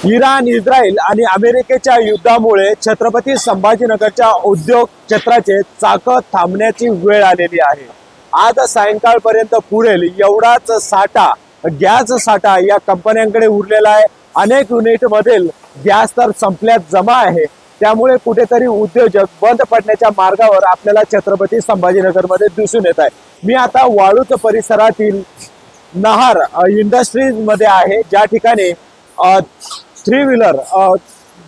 Iran, Israel आणि अमेरिकेच्या युद्धामुळे छत्रपती संभाजीनगरच्या उद्योग क्षेत्राचे चाकं थांबण्याची वेळ आलेली आहे। आज सायंकाळपर्यंत पुरेल एवढाच साठा, गॅस साठा या कंपन्यांकडे उरलेला आहे। अनेक युनिट मधील गॅस तर संपल्यात जमा आहे। त्यामुळे कुठेतरी उद्योजक बंद पडण्याच्या मार्गावर आपल्याला छत्रपती संभाजीनगर मध्ये दिसून येत आहे। मी आता वाळूज परिसरातील नहार इंडस्ट्रीज मध्ये आहे, ज्या ठिकाणी 3 व्हीलर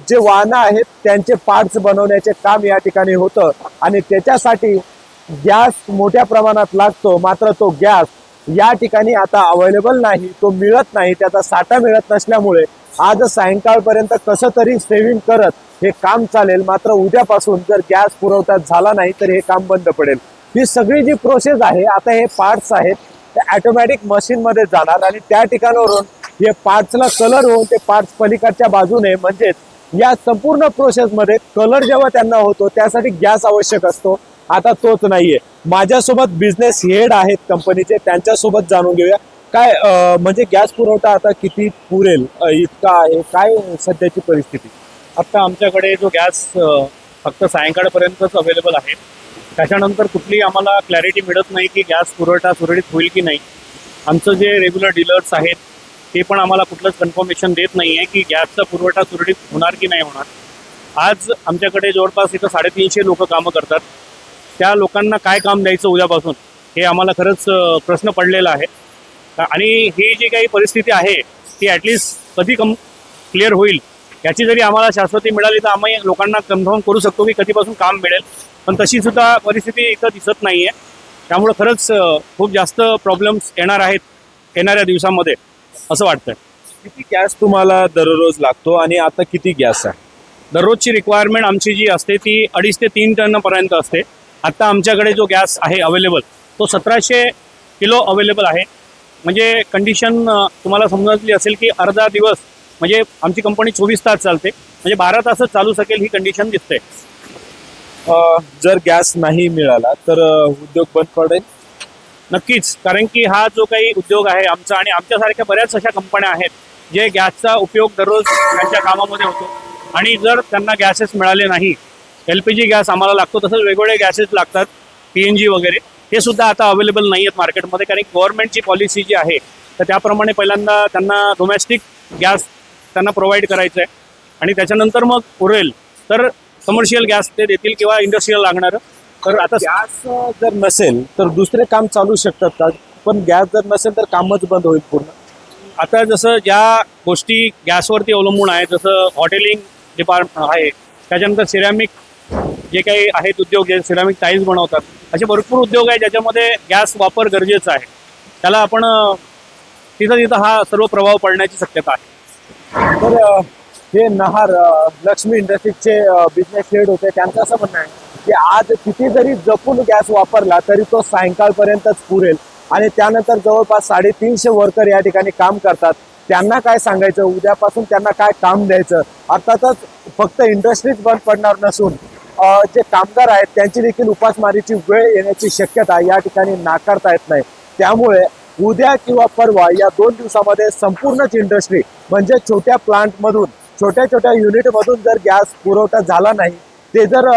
जे वाहनं आहेत त्यांचे पार्ट्स बनवण्याचे काम या ठिकाणी होतं आणि त्याच्यासाठी गॅस मोठ्या प्रमाणात लागतो। मात्र तो गॅस या ठिकाणी आता अवेलेबल नाही, तो मिळत नाही, त्याचा साठा मिळत नसल्यामुळे आज सायंकाळपर्यंत कसं तरी सेव्हिंग करत हे काम चालेल। मात्र उद्यापासून जर गॅस पुरवठा झाला नाही तर हे काम बंद पडेल। ही सगळी जी प्रोसेस आहे, आता हे पार्ट्स आहेत ते ऑटोमॅटिक मशीन मध्ये जाणार आणि त्या ठिकाणावरून हे पार्ट्सला कलर होऊन ते पार्ट्स पलीकडच्या बाजूने, म्हणजेच या संपूर्ण प्रोसेस मध्ये कलर जेव्हा त्यांना होतो त्यासाठी गॅस आवश्यक असतो। आता तोच नाहीये। माझ्यासोबत बिझनेस हेड आहेत कंपनीचे, त्यांच्यासोबत जाणून घेऊया काय म्हणजे गॅस पुरवठा आता किती पुरेल इतका आहे, काय सध्याची परिस्थिती। आता आमच्याकडे जो गॅस फक्त सायंकाळपर्यंतच अवेलेबल आहे, त्याच्यानंतर कुठली आम्हाला क्लॅरिटी मिळत नाही की गॅस पुरवठा सुरळीत होईल की नाही। आमचं जे रेग्युलर डीलर्स आहेत ते पण आम्हाला कुठलंच कन्फर्मेशन देत नाही आहे की गॅसचा पुरवठा सुरळीत होणार की नाही होणार। आज आमच्याकडे जवळपास इथं 350 लोक कामं करतात। त्या लोकांना काय काम द्यायचं उद्यापासून हे आम्हाला खरंच प्रश्न पडलेला आहे। आणि ही जी काही परिस्थिती आहे ती ॲटलिस्ट कधी क्लिअर होईल याची जरी आम्हाला शाश्वती मिळाली तर आम्ही लोकांना कन्फर्म करू शकतो की कधीपासून काम मिळेल, पण तशी सुद्धा परिस्थिती इथं दिसत नाही आहे। त्यामुळे खरंच खूप जास्त प्रॉब्लेम्स येणार आहेत येणाऱ्या दिवसामध्ये असं वाटतंय। किती गॅस तुम्हाला दररोज लागतो आणि आता किती गॅस आहे? दररोजची रिक्वायरमेंट आमची जी असते ती 2.5 ते 3 टनपर्यंत असते। आता आमच्याकडे जो गॅस आहे अवेलेबल तो 1700 किलो अवेलेबल आहे। म्हणजे कंडिशन तुम्हाला समजली असेल की अर्धा दिवस म्हणजे आमची कंपनी 24 तास चालते, म्हणजे 12 तासच चालू शकेल ही कंडिशन दिसते। जर गॅस नाही मिळाला तर उद्योग बंद पडेल? नक्कीच, कारण की हा जो काही उद्योग आहे आमचा आणि आमच्यासारख्या बऱ्याच अशा कंपन्या आहेत जे गॅसचा उपयोग दररोज त्यांच्या कामामध्ये होतो आणि जर त्यांना गॅसेस मिळाले नाही, LPG गॅस आम्हाला लागतो, तसंच वेगवेगळे गॅसेस लागतात PNG वगैरे, हे सुद्धा आता अवेलेबल नाही आहेत मार्केटमध्ये। कारण गव्हर्नमेंटची पॉलिसी जी आहे तर त्याप्रमाणे पहिल्यांदा त्यांना डोमेस्टिक गॅस त्यांना प्रोव्हाइड करायचं आहे आणि त्याच्यानंतर मग उरेल तर कमर्शियल गॅस ते देतील किंवा इंडस्ट्रियल लागणारं। तर आता गॅस जर नसेल तर दुसरे काम चालू शकतात का? पण गॅस जर नसेल तर कामच बंद होईल पूर्ण। आता जसं ज्या गोष्टी गॅसवरती अवलंबून आहे, जसं हॉटेलिंग डिपार्टमेंट आहे, त्याच्यानंतर सिरॅमिक जे काही आहेत उद्योग, जे सिरॅमिक टाईल्स बनवतात, असे भरपूर उद्योग आहे ज्याच्यामध्ये गॅस वापर गरजेचा आहे। त्याला आपण तिथं हा सर्व प्रभाव पडण्याची शक्यता आहे। तर हे नहार लक्ष्मी इंडस्ट्रीजचे बिझनेस हेड होते, त्यांचं असं म्हणणं आहे की आज किती जरी जपून गॅस वापरला तरी तो सायंकाळपर्यंतच पुरेल आणि त्यानंतर जवळपास 350 वर्कर या ठिकाणी काम करतात। त्यांना काय सांगायचं, उद्यापासून त्यांना काय काम द्यायचं? अर्थातच फक्त इंडस्ट्रीज बंद पडणार नसून जे कामगार आहेत त्यांची देखील उपासमारीची वेळ येण्याची शक्यता या ठिकाणी नाकारता येत नाही। त्यामुळे उद्या किंवा परवा या 2 दिवसामध्ये संपूर्णच इंडस्ट्री म्हणजे छोट्या प्लांटमधून, छोट्या छोट्या युनिटमधून जर गॅस पुरवठा झाला नाही, ते जर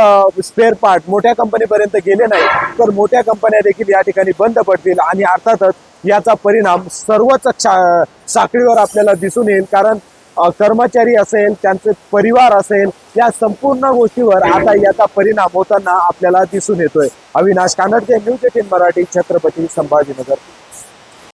स्पेअर पार्ट मोठ्या कंपनीपर्यंत गेले नाही तर मोठ्या कंपन्या देखील या ठिकाणी बंद पडतील आणि अर्थातच याचा परिणाम सर्वच साखळीवर आपल्याला दिसून येईल। कारण कर्मचारी असेल, त्यांचे परिवार असेल, या संपूर्ण गोष्टीवर आता याचा परिणाम होताना आपल्याला दिसून येतोय। अविनाश कानडके, न्यूज 18 मराठी, छत्रपती संभाजीनगर।